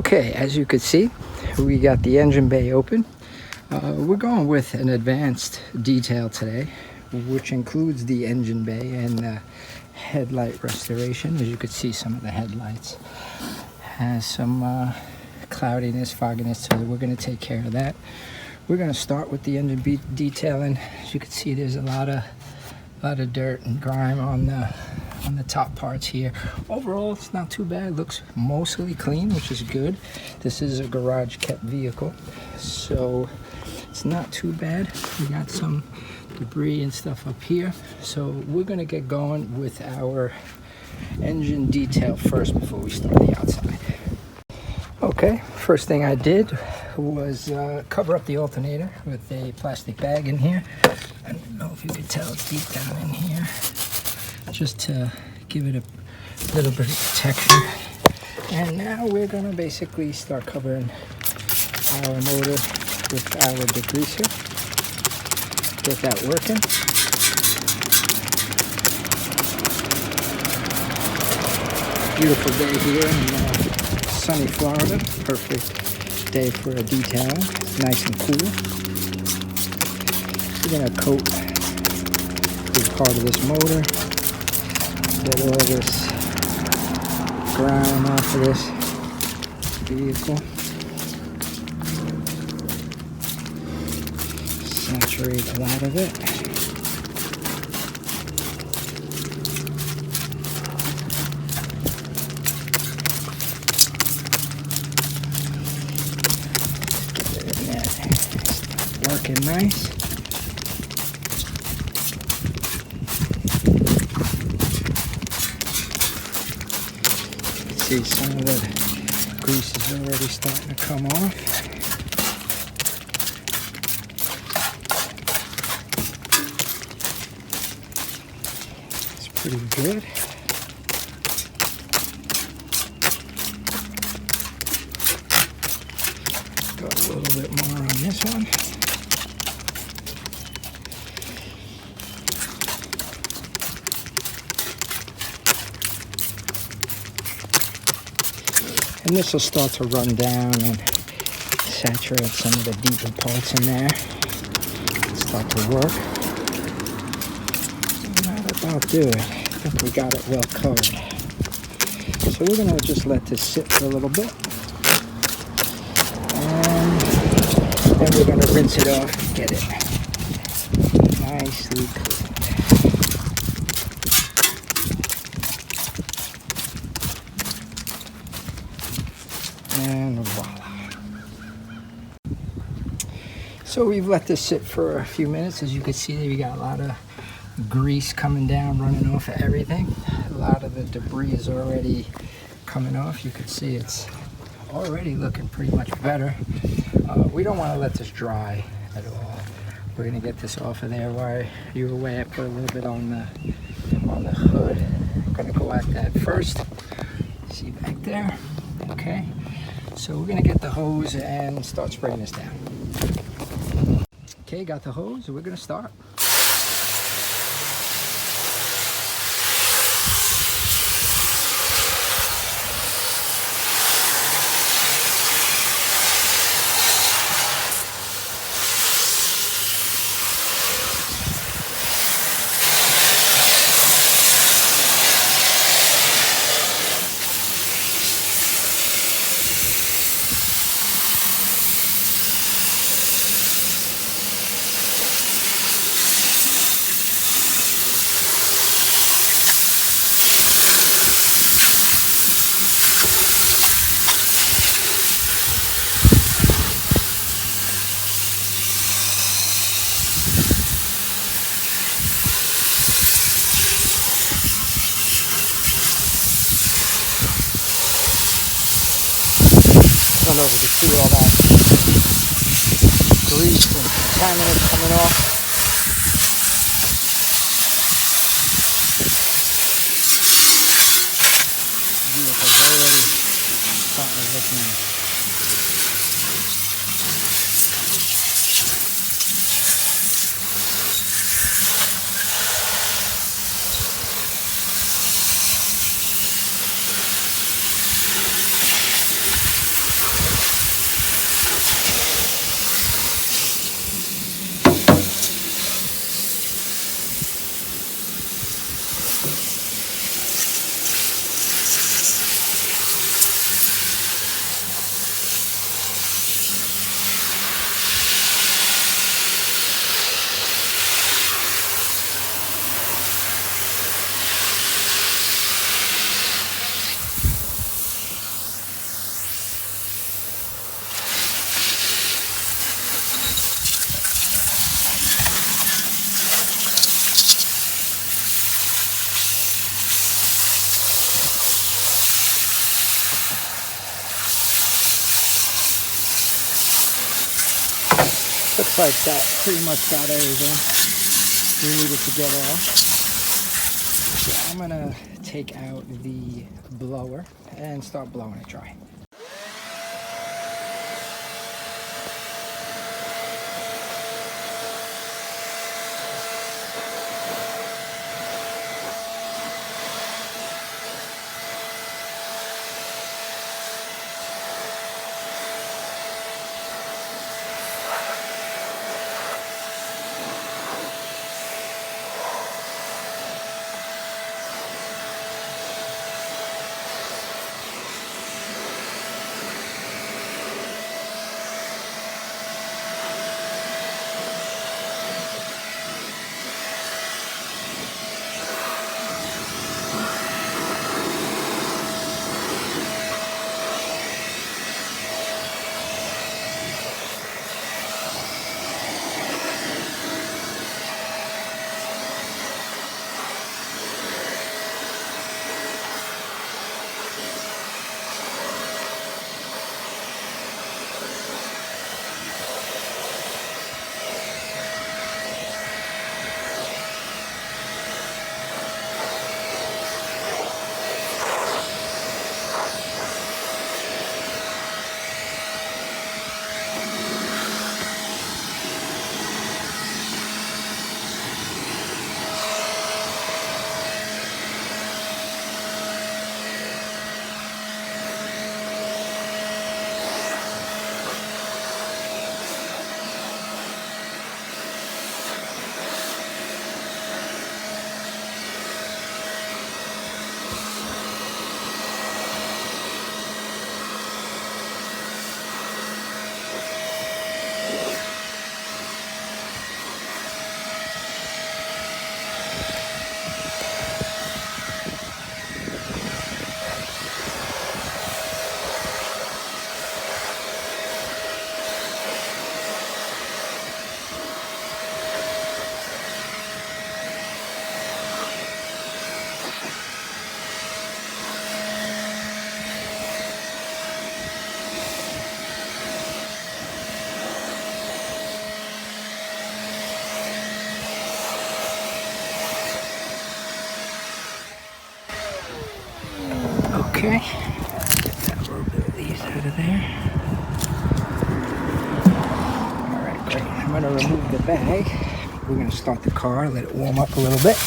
Okay, as you can see, we got the engine bay open. We're going with an advanced detail today, which includes the engine bay and the headlight restoration. As you can see, some of the headlights has some cloudiness, fogginess, so we're going to take care of that. We're going to start with the engine detailing. As you can see, there's a lot of dirt and grime on the top parts here. Overall, it's not too bad. It looks mostly clean, which is good. This is a garage kept vehicle, so it's not too bad. We got some debris and stuff up here, so we're going to get going with our engine detail first before we start the outside. Okay, first thing I did was cover up the alternator with a plastic bag in here. I don't know if you can tell, it's deep down in here, just to give it a little bit of protection. And now we're going to basically start covering our motor with our degreaser. Get that working. Beautiful day here in sunny Florida. Perfect day for a detailing. It's nice and cool. We're going to coat a big part of this motor. Get all this grime off of this vehicle. Saturate a lot of it. Get it in there. Working nice. See, some of the grease is already starting to come off. It's pretty good. Got a little bit more on this one. And this will start to run down and saturate some of the deeper parts in there. Start to work. That about do it. I think we got it well covered. So we're going to just let this sit for a little bit. And then we're going to rinse it off and get it nicely clean. And voila. So we've let this sit for a few minutes. As you can see, we got a lot of grease coming down, running off of everything. A lot of the debris is already coming off. You can see it's already looking pretty much better. We don't want to let this dry at all. We're going to get this off of there. While you were away, I put a little bit on the hood. I'm going to go at that first. See back there? Okay. So we're going to get the hose and start spraying this down. Okay, got the hose. We're going to start. I don't know if you can see all that grease and contaminants coming off. The vehicle's already starting to look nice. looks like that pretty much got everything we needed to get off. So I'm gonna take out the blower and start blowing it dry. Okay, get that little bit of these out of there. Alright, great. I'm going to remove the bag. We're going to start the car, let it warm up a little bit.